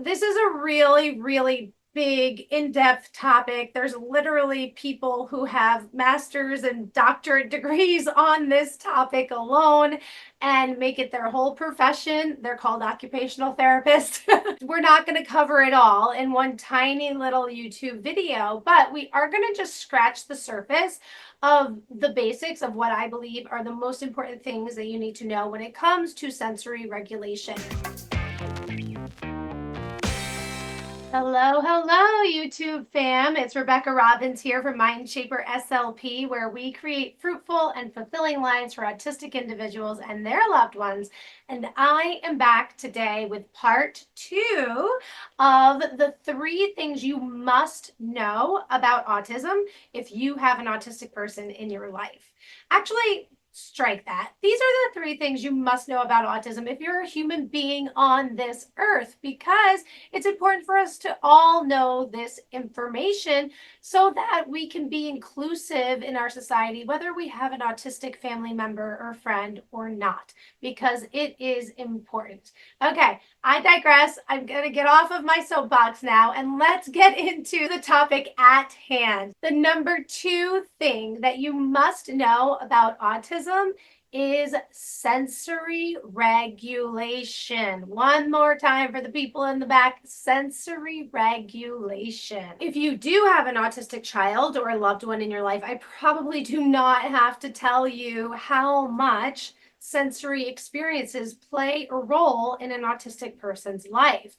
This is a really big, in-depth topic. There's literally people who have master's and doctorate degrees on this topic alone and make it their whole profession. They're called occupational therapists. We're not going to cover it all in one tiny little YouTube video, but we are going to just scratch the surface of the basics of what I believe are the most important things that you need to know when it comes to sensory regulation. Hello, YouTube fam. It's Rebecca Robbins here from Mindshaper SLP, where we create fruitful and fulfilling lives for autistic individuals and their loved ones. And I am back today with part 2 of the 3 things you must know about autism if you have an autistic person in your life. Actually, strike that. These are the 3 things you must know about autism if you're a human being on this earth, because it's important for us to all know this information so that we can be inclusive in our society, whether we have an autistic family member or friend or not, because it is important. Okay, I digress. I'm going to get off of my soapbox now and let's get into the topic at hand. The number 2 thing that you must know about autism is sensory regulation. One more time for the people in the back: sensory regulation. If you do have an autistic child or a loved one in your life, I probably do not have to tell you how much sensory experiences play a role in an autistic person's life.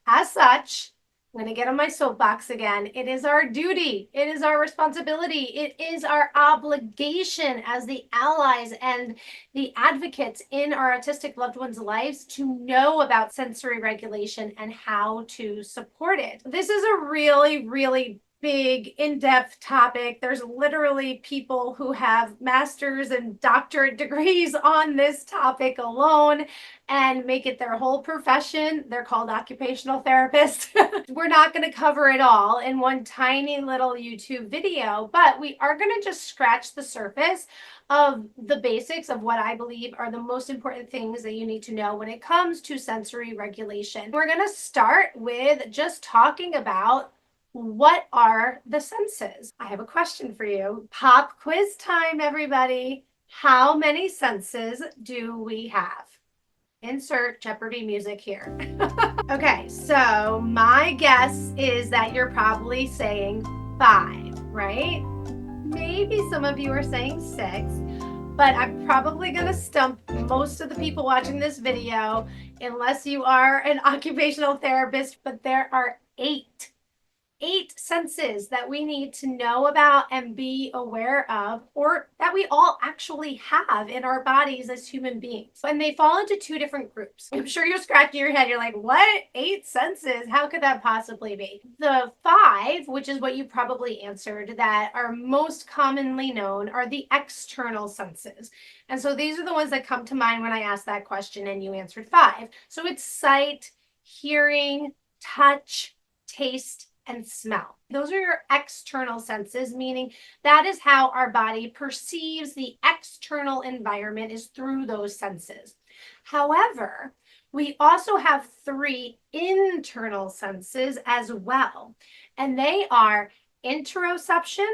As such, I'm going to get on my soapbox again. It is our duty. It is our responsibility. It is our obligation as the allies and the advocates in our autistic loved ones' lives to know about sensory regulation and how to support it. This is a really big, in-depth topic. There's literally people who have master's and doctorate degrees on this topic alone and make it their whole profession. They're called occupational therapists. We're not going to cover it all in one tiny little YouTube video, but we are going to just scratch the surface of the basics of what I believe are the most important things that you need to know when it comes to sensory regulation. We're going to start with just talking about what are the senses. I have a question for you. Pop quiz time, everybody. How many senses do we have? Insert Jeopardy music here. Okay, so my guess is that you're probably saying 5, right? Maybe some of you are saying 6, but I'm probably going to stump most of the people watching this video unless you are an occupational therapist, but there are 8 senses that we need to know about and be aware of, or that we all actually have in our bodies as human beings. And they fall into 2 different groups. I'm sure you're scratching your head. You're like, what? 8 senses? How could that possibly be? The 5, which is what you probably answered, that are most commonly known, are the external senses. And so these are the ones that come to mind when I asked that question and you answered 5. So it's sight, hearing, touch, taste, and smell. Those are your external senses, meaning that is how our body perceives the external environment, is through those senses. However, we also have 3 internal senses as well, and they are interoception,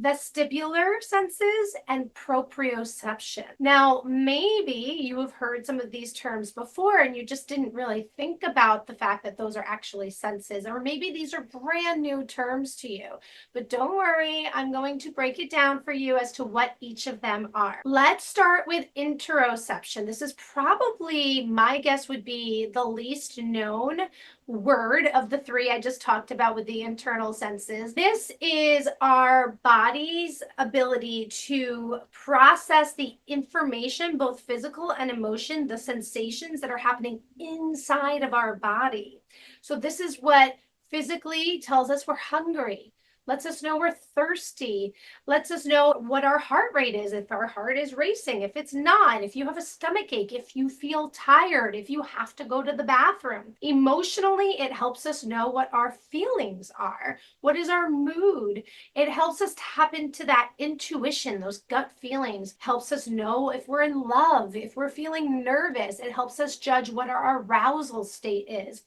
vestibular senses, and proprioception. Now, maybe you have heard some of these terms before and you just didn't really think about the fact that those are actually senses, or maybe these are brand new terms to you. But don't worry, I'm going to break it down for you as to what each of them are. Let's start with interoception. This is probably, my guess would be, the least known word of the 3 I just talked about with the internal senses. This is our body's ability to process the information, both physical and emotion, the sensations that are happening inside of our body. So this is what physically tells us we're hungry, lets us know we're thirsty, lets us know what our heart rate is, if our heart is racing, if it's not, if you have a stomach ache, if you feel tired, if you have to go to the bathroom. Emotionally, it helps us know what our feelings are. What is our mood? It helps us tap into that intuition, those gut feelings. Helps us know if we're in love, if we're feeling nervous. It helps us judge what our arousal state is.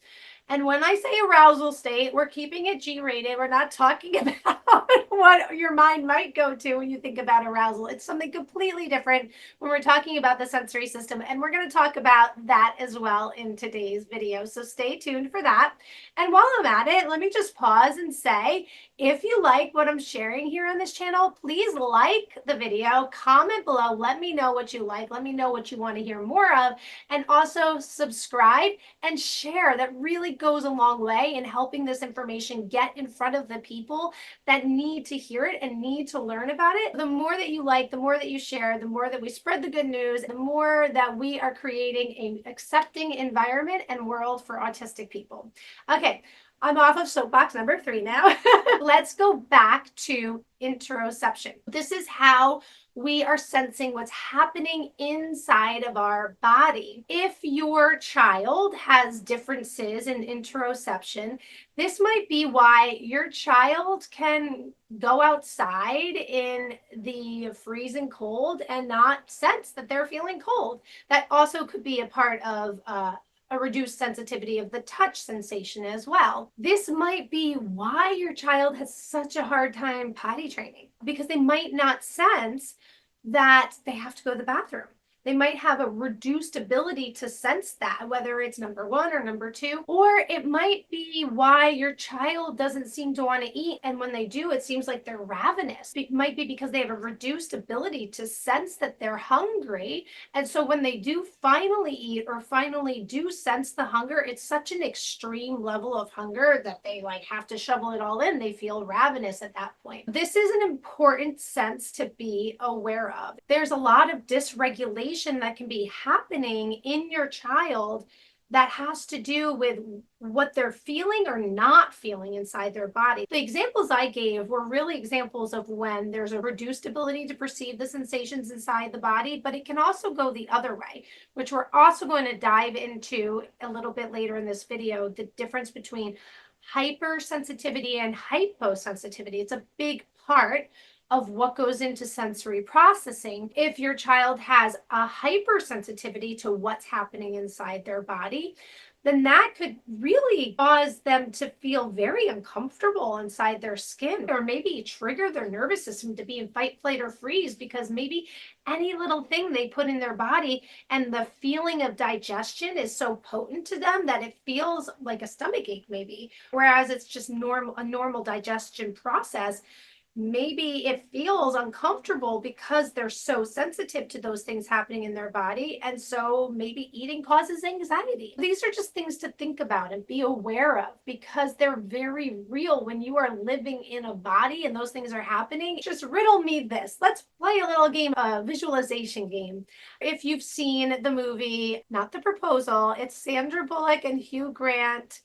And when I say arousal state, we're keeping it G-rated. We're not talking about what your mind might go to when you think about arousal. It's something completely different when we're talking about the sensory system. And we're going to talk about that as well in today's video. So stay tuned for that. And while I'm at it, let me just pause and say, if you like what I'm sharing here on this channel, please like the video, comment below, let me know what you like, let me know what you want to hear more of, and also subscribe and share. That really goes a long way in helping this information get in front of the people that need to hear it and need to learn about it. The more that you like, the more that you share, the more that we spread the good news, the more that we are creating an accepting environment and world for autistic people. Okay, I'm off of soapbox number 3 now. Let's go back to interoception. This is how we are sensing what's happening inside of our body. If your child has differences in interoception, this might be why your child can go outside in the freezing cold and not sense that they're feeling cold. That also could be a part of a reduced sensitivity of the touch sensation as well. This might be why your child has such a hard time potty training, because they might not sense that they have to go to the bathroom. They might have a reduced ability to sense that, whether it's number 1 or number 2, or it might be why your child doesn't seem to want to eat. And when they do, it seems like they're ravenous. It might be because they have a reduced ability to sense that they're hungry. And so when they do finally eat or finally do sense the hunger, it's such an extreme level of hunger that they like have to shovel it all in. They feel ravenous at that point. This is an important sense to be aware of. There's a lot of dysregulation that can be happening in your child that has to do with what they're feeling or not feeling inside their body. The examples I gave were really examples of when there's a reduced ability to perceive the sensations inside the body, but it can also go the other way, which we're also going to dive into a little bit later in this video, the difference between hypersensitivity and hyposensitivity. It's a big part of what goes into sensory processing. If your child has a hypersensitivity to what's happening inside their body, then that could really cause them to feel very uncomfortable inside their skin, or maybe trigger their nervous system to be in fight, flight, or freeze, because maybe any little thing they put in their body and the feeling of digestion is so potent to them that it feels like a stomach ache maybe, whereas it's just a normal digestion process. Maybe it feels uncomfortable because they're so sensitive to those things happening in their body. And so maybe eating causes anxiety. These are just things to think about and be aware of, because they're very real when you are living in a body and those things are happening. Just riddle me this. Let's play a little game, a visualization game. If you've seen the movie, not The Proposal, it's Sandra Bullock and Hugh Grant,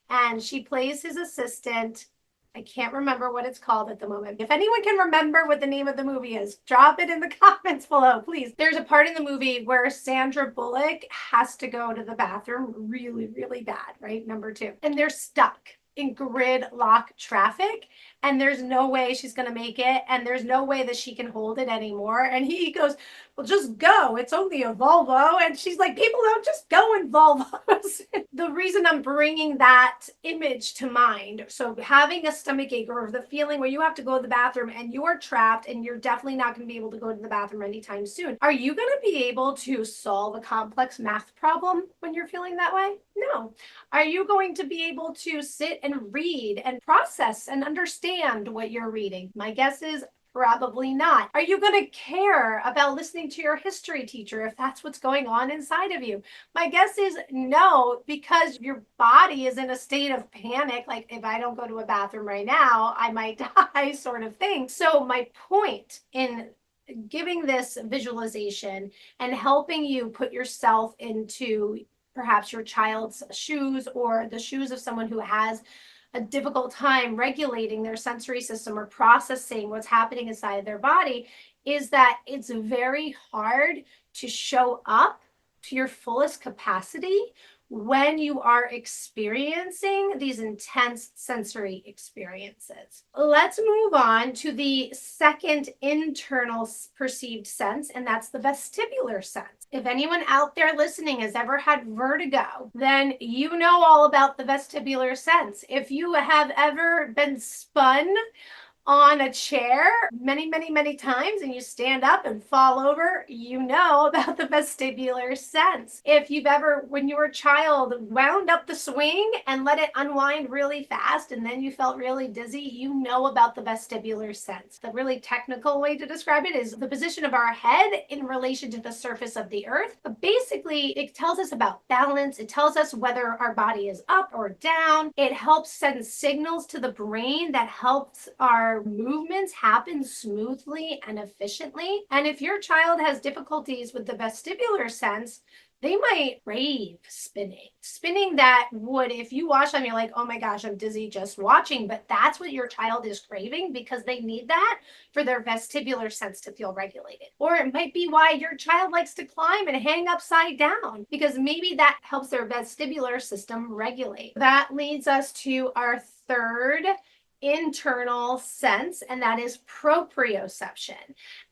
and she plays his assistant. I can't remember what it's called at the moment. If anyone can remember what the name of the movie is, drop it in the comments below, please. There's a part in the movie where Sandra Bullock has to go to the bathroom really, really bad, right? Number 2. And they're stuck in gridlock traffic, and there's no way she's going to make it, and there's no way that she can hold it anymore. And he goes, well, just go. It's only a Volvo. And she's like, people don't just go in Volvos. The reason I'm bringing that image to mind, so having a stomach ache or the feeling where you have to go to the bathroom and you're trapped and you're definitely not going to be able to go to the bathroom anytime soon. Are you going to be able to solve a complex math problem when you're feeling that way? No. Are you going to be able to sit and read and process and understand what you're reading? My guess is probably not. Are you going to care about listening to your history teacher if that's what's going on inside of you? My guess is no, because your body is in a state of panic, like if I don't go to a bathroom right now, I might die, sort of thing. So my point in giving this visualization and helping you put yourself into perhaps your child's shoes or the shoes of someone who has a difficult time regulating their sensory system or processing what's happening inside their body is that it's very hard to show up to your fullest capacity when you are experiencing these intense sensory experiences. Let's move on to the second internal perceived sense, and that's the vestibular sense. If anyone out there listening has ever had vertigo, then you know all about the vestibular sense. If you have ever been spun on a chair many times and you stand up and fall over, you know about the vestibular sense. If you've ever, when you were a child, wound up the swing and let it unwind really fast and then you felt really dizzy, you know about the vestibular sense. The really technical way to describe it is the position of our head in relation to the surface of the earth. But basically, it tells us about balance. It tells us whether our body is up or down. It helps send signals to the brain that helps our movements happen smoothly and efficiently. And if your child has difficulties with the vestibular sense, they might crave spinning that would, if you watch them, you're like, oh my gosh, I'm dizzy just watching. But that's what your child is craving because they need that for their vestibular sense to feel regulated. Or it might be why your child likes to climb and hang upside down, because maybe that helps their vestibular system regulate. That leads us to our third internal sense, and that is proprioception.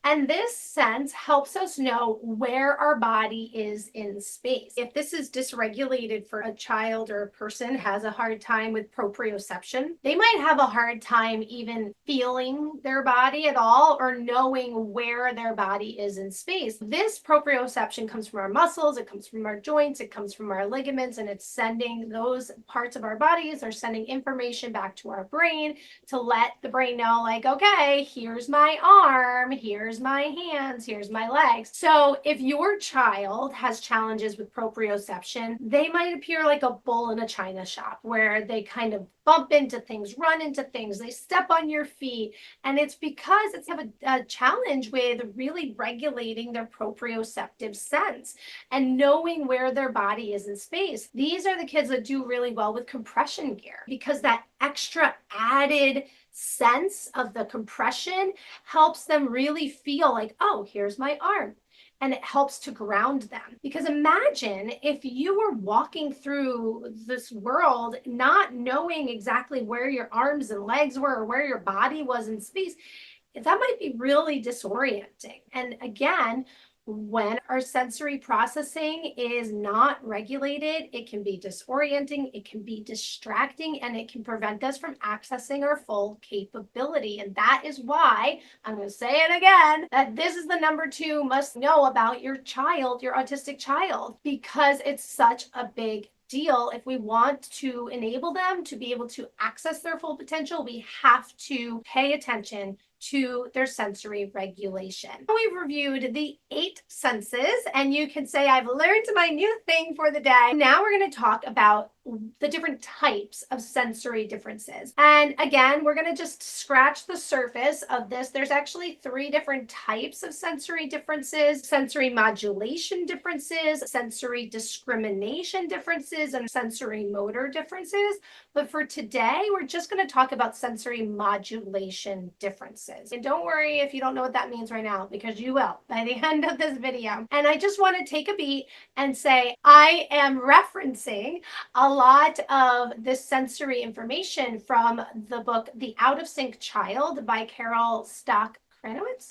And this sense helps us know where our body is in space. If this is dysregulated for a child or a person has a hard time with proprioception, they might have a hard time even feeling their body at all or knowing where their body is in space. This proprioception comes from our muscles, it comes from our joints, it comes from our ligaments, and it's sending those parts of our bodies are sending information back to our brain to let the brain know, like, okay, here's my arm, here's my hands, here's my legs. So if your child has challenges with proprioception, they might appear like a bull in a china shop where they kind of bump into things, run into things, they step on your feet. And it's because it's have a challenge with really regulating their proprioceptive sense and knowing where their body is in space. These are the kids that do really well with compression gear because that extra added sense of the compression helps them really feel like, oh, here's my arm. And it helps to ground them. Because imagine if you were walking through this world not knowing exactly where your arms and legs were or where your body was in space. That might be really disorienting. And again, when our sensory processing is not regulated, it can be disorienting, it can be distracting, and it can prevent us from accessing our full capability. And that is why, I'm going to say it again, that this is the number 2 must know about your child, your autistic child, because it's such a big deal. If we want to enable them to be able to access their full potential, we have to pay attention to their sensory regulation. We've reviewed the 8 senses, and you can say, I've learned my new thing for the day. Now we're going to talk about the different types of sensory differences. And again, we're going to just scratch the surface of this. There's actually 3 different types of sensory differences: sensory modulation differences, sensory discrimination differences, and sensory motor differences. But for today, we're just going to talk about sensory modulation differences. And don't worry if you don't know what that means right now, because you will by the end of this video. And I just want to take a beat and say, I am referencing a lot of this sensory information from the book The Out of Sync Child by Carol Stock.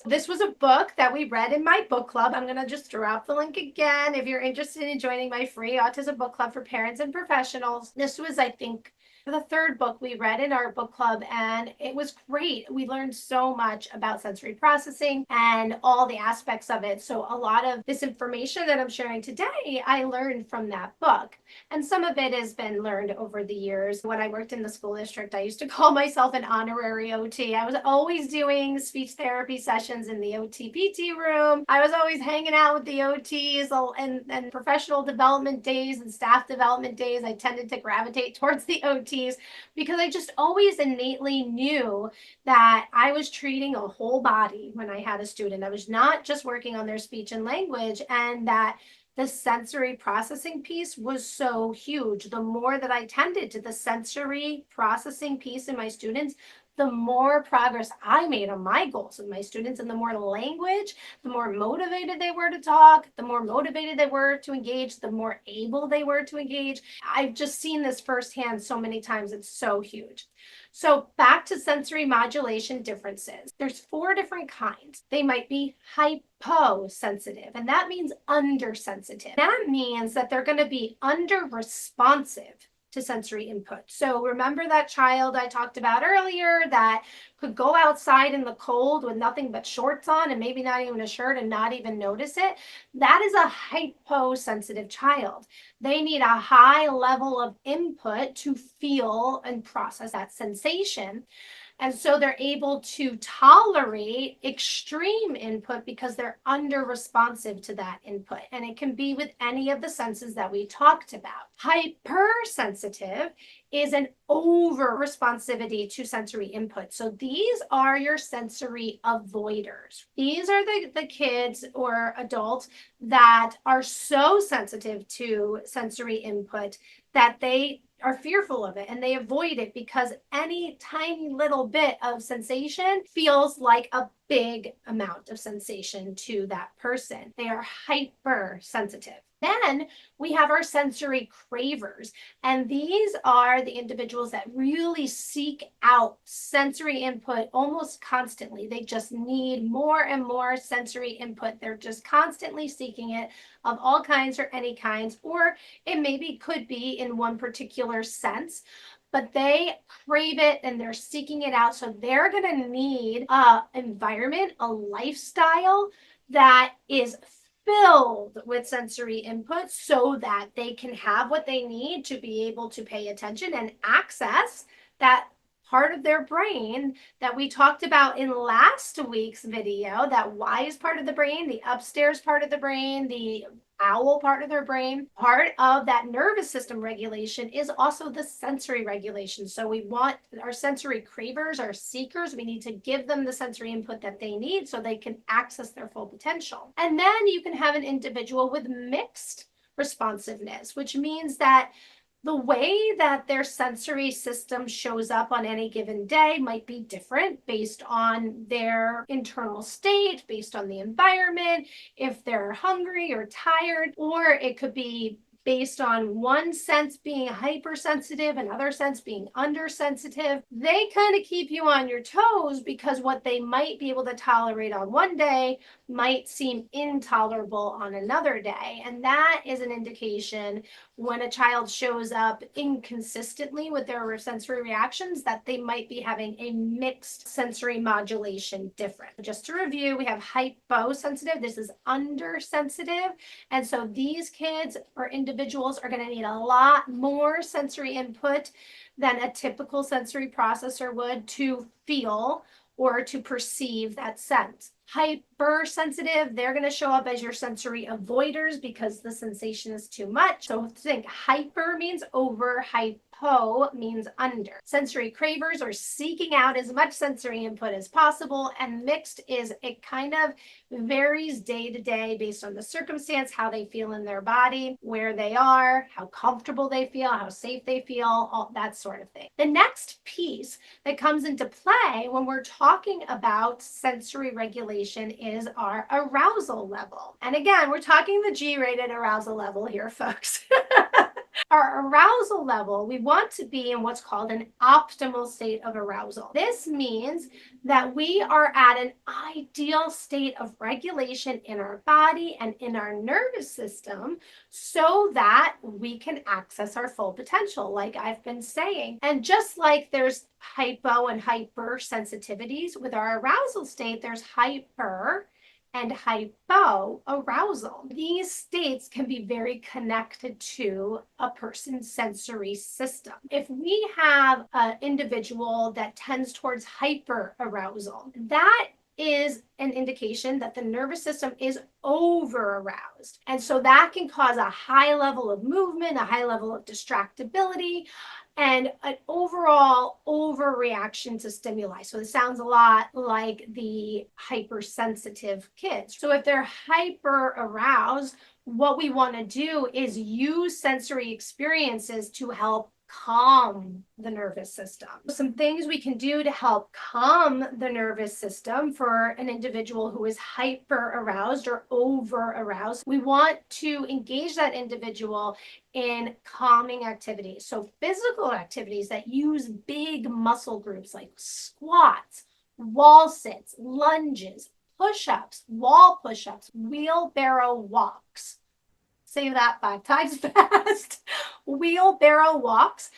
This was a book that we read in my book club. I'm going to just drop the link again if you're interested in joining my free autism book club for parents and professionals. This was, I think, the 3rd book we read in our book club, and it was great. We learned so much about sensory processing and all the aspects of it. So a lot of this information that I'm sharing today, I learned from that book. And some of it has been learned over the years. When I worked in the school district, I used to call myself an honorary OT. I was always doing speech therapy sessions in the OT-PT room. I was always hanging out with the OTs and professional development days and staff development days. I tended to gravitate towards the OTs because I just always innately knew that I was treating a whole body when I had a student. I was not just working on their speech and language, and that the sensory processing piece was so huge. The more that I tended to the sensory processing piece in my students, the more progress I made on my goals with my students, and the more language, the more motivated they were to talk, the more motivated they were to engage, the more able they were to engage. I've just seen this firsthand so many times. It's so huge. So back to sensory modulation differences. There's 4 different kinds. They might be hyposensitive, and that means undersensitive. That means that they're going to be under-responsive to sensory input. So remember that child I talked about earlier that could go outside in the cold with nothing but shorts on and maybe not even a shirt and not even notice it? That is a hyposensitive child. They need a high level of input to feel and process that sensation. And so they're able to tolerate extreme input because they're under responsive to that input. And it can be with any of the senses that we talked about. Hypersensitive is an over responsivity to sensory input. So these are your sensory avoiders. These are the kids or adults that are so sensitive to sensory input that they are fearful of it and they avoid it because any tiny little bit of sensation feels like a big amount of sensation to that person. They are hypersensitive. Then we have our sensory cravers, and these are the individuals that really seek out sensory input almost constantly. They just need more and more sensory input. They're just constantly seeking it of all kinds or any kinds, or it maybe could be in one particular sense, but they crave it and they're seeking it out. So they're going to need an environment, a lifestyle that is filled with sensory input so that they can have what they need to be able to pay attention and access that part of their brain that we talked about in last week's video, that wise part of the brain, the upstairs part of the brain, the owl part of their brain. Part of that nervous system regulation is also the sensory regulation. So we want our sensory cravers, our seekers, we need to give them the sensory input that they need so they can access their full potential. And then you can have an individual with mixed responsiveness, which means that the way that their sensory system shows up on any given day might be different based on their internal state, based on the environment, if they're hungry or tired, or it could be based on one sense being hypersensitive, another sense being undersensitive. They kind of keep you on your toes because what they might be able to tolerate on one day might seem intolerable on another day. And that is an indication when a child shows up inconsistently with their sensory reactions that they might be having a mixed sensory modulation difference. Just to review, we have hyposensitive, this is undersensitive. And so these kids or individuals are going to need a lot more sensory input than a typical sensory processor would to feel or to perceive that sense. Hypersensitive, they're going to show up as your sensory avoiders because the sensation is too much. So think hyper means over, hypo means under. Sensory cravers are seeking out as much sensory input as possible, and mixed is it kind of varies day to day based on the circumstance, how they feel in their body, where they are, how comfortable they feel, how safe they feel, all that sort of thing. The next piece that comes into play when we're talking about sensory regulation is our arousal level. And again, we're talking the G-rated arousal level here, folks. Our arousal level, we want to be in what's called an optimal state of arousal. This means that we are at an ideal state of regulation in our body and in our nervous system so that we can access our full potential, like I've been saying. And just like there's hypo and hyper sensitivities, with our arousal state, there's hyper and hypo arousal. These states can be very connected to a person's sensory system. If we have an individual that tends towards hyper arousal, that is an indication that the nervous system is over aroused. And so that can cause a high level of movement, a high level of distractibility, and an overall overreaction to stimuli. So it sounds a lot like the hypersensitive kids. So if they're hyper aroused, what we want to do is use sensory experiences to help calm the nervous system. Some things we can do to help calm the nervous system for an individual who is hyper aroused or over aroused. We want to engage that individual in calming activities. So physical activities that use big muscle groups like squats, wall sits, lunges, push-ups, wall push-ups, wheelbarrow walks. Say that 5 times fast. Wheelbarrow walks,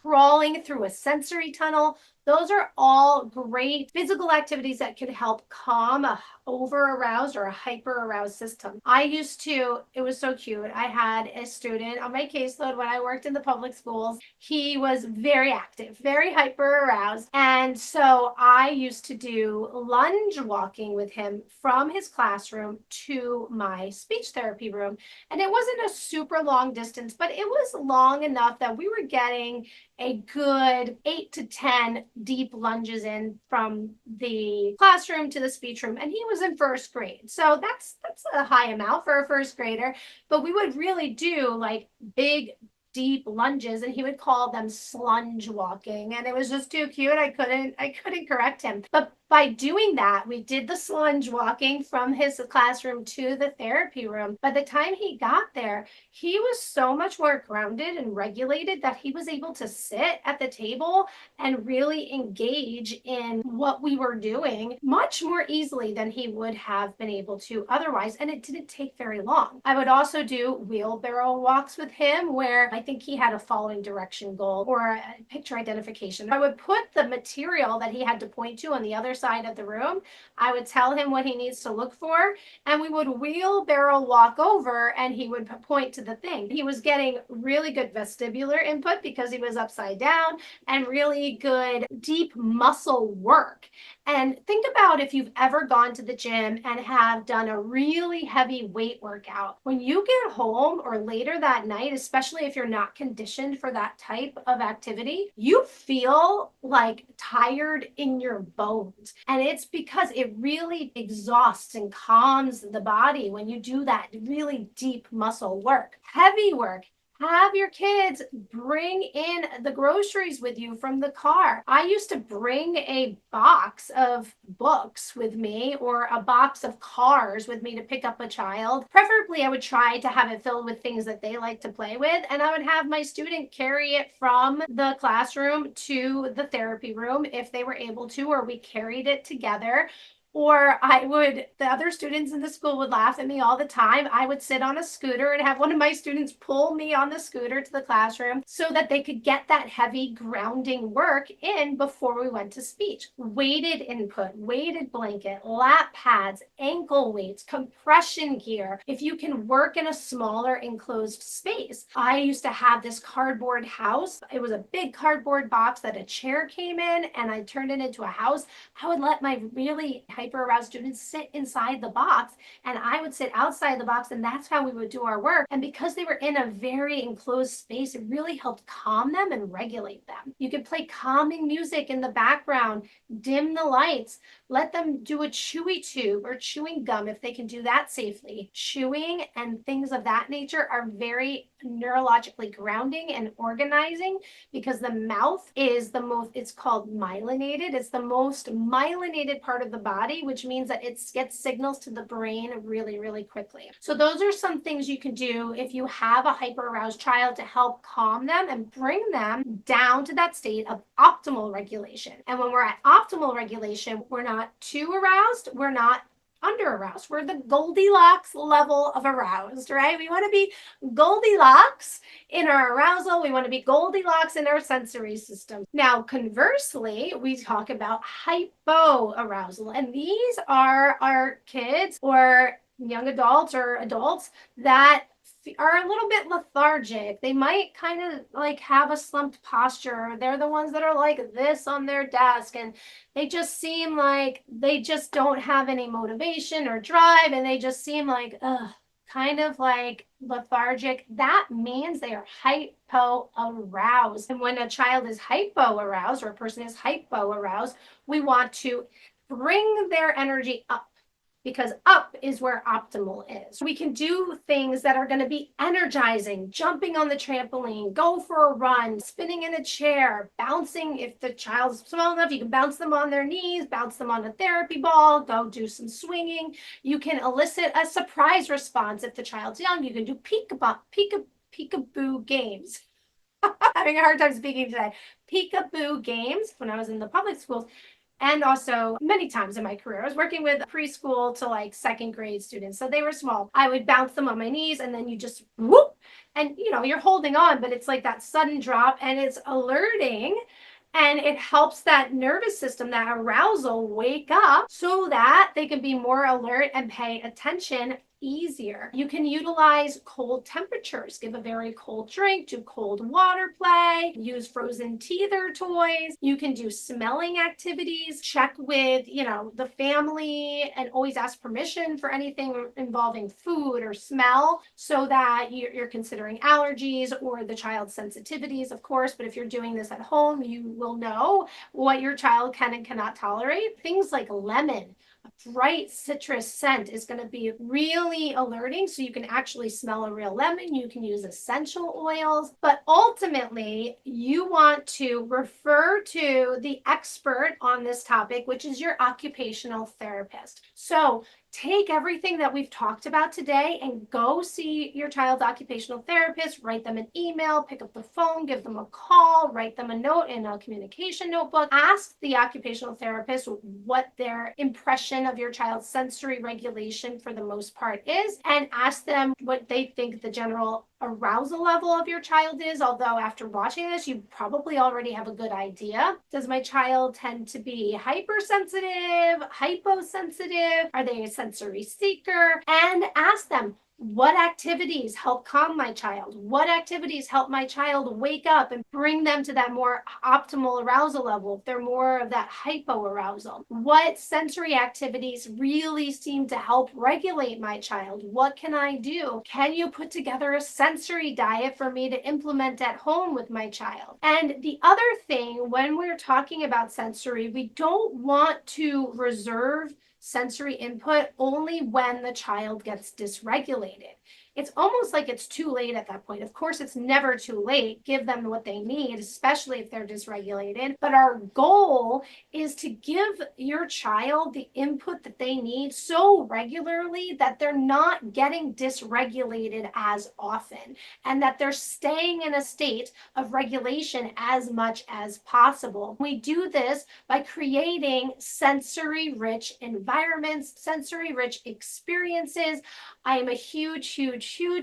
crawling through a sensory tunnel. Those are all great physical activities that could help calm a over aroused or a hyper aroused system. It was so cute. I had a student on my caseload when I worked in the public schools. He was very active, very hyper aroused. And so I used to do lunge walking with him from his classroom to my speech therapy room. And it wasn't a super long distance, but it was long enough that we were getting a good 8 to 10 deep lunges in from the classroom to the speech room. And he was in first grade. So that's a high amount for a first grader. But we would really do like big, deep lunges, and he would call them slunge walking. And it was just too cute. I couldn't correct him. But by doing that, we did the slunge walking from his classroom to the therapy room. By the time he got there, he was so much more grounded and regulated that he was able to sit at the table and really engage in what we were doing much more easily than he would have been able to otherwise. And it didn't take very long. I would also do wheelbarrow walks with him where I think he had a following direction goal or a picture identification. I would put the material that he had to point to on the other side of the room. I would tell him what he needs to look for, and we would wheelbarrow walk over and he would point to the thing. He was getting really good vestibular input because he was upside down, and really good deep muscle work. And think about if you've ever gone to the gym and have done a really heavy weight workout. When you get home or later that night, especially if you're not conditioned for that type of activity, you feel like tired in your bones. And it's because it really exhausts and calms the body when you do that really deep muscle work. Heavy work. Have your kids bring in the groceries with you from the car. I used to bring a box of books with me or a box of cars with me to pick up a child. Preferably, I would try to have it filled with things that they like to play with, and I would have my student carry it from the classroom to the therapy room if they were able to, or we carried it together. Or the other students in the school would laugh at me all the time. I would sit on a scooter and have one of my students pull me on the scooter to the classroom so that they could get that heavy grounding work in before we went to speech. Weighted input, weighted blanket, lap pads, ankle weights, compression gear. If you can work in a smaller enclosed space. I used to have this cardboard house. It was a big cardboard box that a chair came in, and I turned it into a house. I would let my really hyper-aroused students sit inside the box, and I would sit outside the box, and that's how we would do our work. And because they were in a very enclosed space, it really helped calm them and regulate them. You could play calming music in the background, dim the lights, let them do a chewy tube or chewing gum if they can do that safely. Chewing and things of that nature are very neurologically grounding and organizing because the mouth is it's called myelinated. It's the most myelinated part of the body, which means that it gets signals to the brain really, really quickly. So those are some things you can do if you have a hyper-aroused child to help calm them and bring them down to that state of optimal regulation. And when we're at optimal regulation, we're not too aroused, we're not under aroused. We're the Goldilocks level of aroused, right? We want to be Goldilocks in our arousal. We want to be Goldilocks in our sensory system. Now, conversely, we talk about hypoarousal, and these are our kids or young adults or adults that are a little bit lethargic. They might kind of like have a slumped posture. They're the ones that are like this on their desk, and they just seem like they just don't have any motivation or drive, and they just seem like kind of like lethargic. That means they are hypo-aroused. And when a child is hypo-aroused or a person is hypo-aroused, we want to bring their energy up. because up is where optimal is. We can do things that are going to be energizing, jumping on the trampoline, go for a run, spinning in a chair, bouncing. If the child's small enough, you can bounce them on their knees, bounce them on a therapy ball, go do some swinging. You can elicit a surprise response. If the child's young, you can do peekaboo games. Having a hard time speaking today. Peekaboo games when I was in the public schools. And also many times in my career, I was working with preschool to like second grade students. So they were small. I would bounce them on my knees and then you just whoop. And you're holding on, but it's like that sudden drop and it's alerting. And it helps that nervous system, that arousal, wake up so that they can be more alert and pay attention easier. You can utilize cold temperatures, give a very cold drink, do cold water play, use frozen teether toys. You can do smelling activities, check with, the family and always ask permission for anything involving food or smell so that you're considering allergies or the child's sensitivities, of course. But if you're doing this at home, you will know what your child can and cannot tolerate. Things like lemon, a bright citrus scent is going to be really alerting, so you can actually smell a real lemon. You can use essential oils, but ultimately you want to refer to the expert on this topic, which is your occupational therapist. So take everything that we've talked about today and go see your child's occupational therapist, write them an email, pick up the phone, give them a call, write them a note in a communication notebook. Ask the occupational therapist what their impression of your child's sensory regulation for the most part is, and ask them what they think the general arousal level of your child is. Although after watching this, you probably already have a good idea. Does my child tend to be hypersensitive, hyposensitive? Are they a sensory seeker? And ask them, what activities help calm my child? What activities help my child wake up and bring them to that more optimal arousal level if they're more of that hypoarousal? What sensory activities really seem to help regulate my child? What can I do? Can you put together a sensory diet for me to implement at home with my child? And the other thing, when we're talking about sensory, we don't want to reserve sensory input only when the child gets dysregulated. It's almost like it's too late at that point. Of course, it's never too late. Give them what they need, especially if they're dysregulated. But our goal is to give your child the input that they need so regularly that they're not getting dysregulated as often and that they're staying in a state of regulation as much as possible. We do this by creating sensory-rich environments, sensory-rich experiences. I am a huge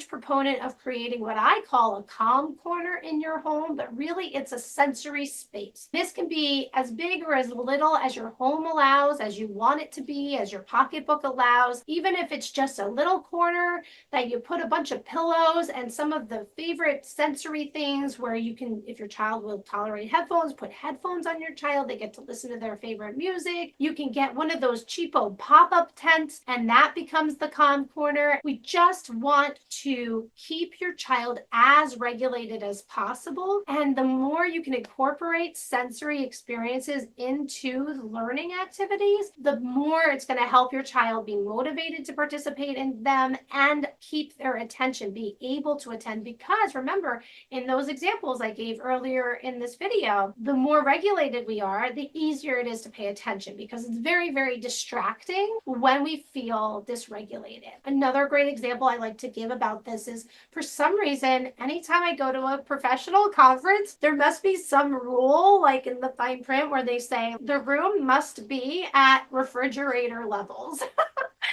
proponent of creating what I call a calm corner in your home, but really it's a sensory space. This can be as big or as little as your home allows, as you want it to be, as your pocketbook allows. Even if it's just a little corner that you put a bunch of pillows and some of the favorite sensory things where you can, if your child will tolerate headphones, put headphones on your child. They get to listen to their favorite music. You can get one of those cheapo pop-up tents and that becomes the calm corner. We just want to keep your child as regulated as possible. And the more you can incorporate sensory experiences into learning activities, the more it's going to help your child be motivated to participate in them and keep their attention, be able to attend. Because remember, in those examples I gave earlier in this video, the more regulated we are, the easier it is to pay attention because it's very distracting when we feel dysregulated. Another great example I like to give about this is, for some reason, anytime I go to a professional conference, there must be some rule, like in the fine print, where they say the room must be at refrigerator levels.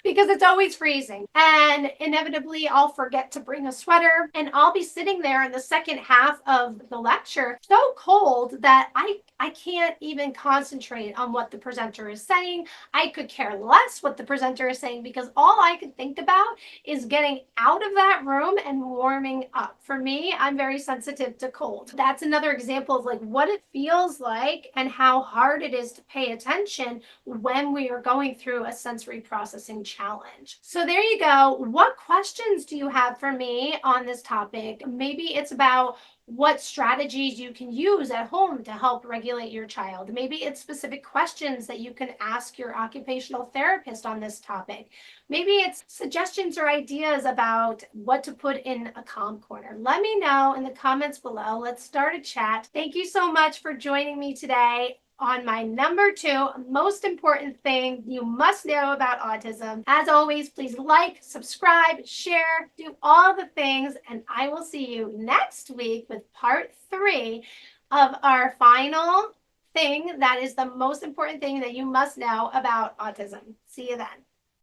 Because it's always freezing. And inevitably, I'll forget to bring a sweater and I'll be sitting there in the second half of the lecture so cold that I can't even concentrate on what the presenter is saying. I could care less what the presenter is saying because all I could think about is getting out of that room and warming up. For me, I'm very sensitive to cold. That's another example of like what it feels like and how hard it is to pay attention when we are going through a sensory processing challenge. So there you go. What questions do you have for me on this topic? Maybe it's about what strategies you can use at home to help regulate your child. Maybe it's specific questions that you can ask your occupational therapist on this topic. Maybe it's suggestions or ideas about what to put in a calm corner. Let me know in the comments below. Let's start a chat. Thank you so much for joining me today on my number 2 most important thing you must know about autism. As always, please like, subscribe, share, do all the things, and I will see you next week with part 3 of our final thing that is the most important thing that you must know about autism. See you then.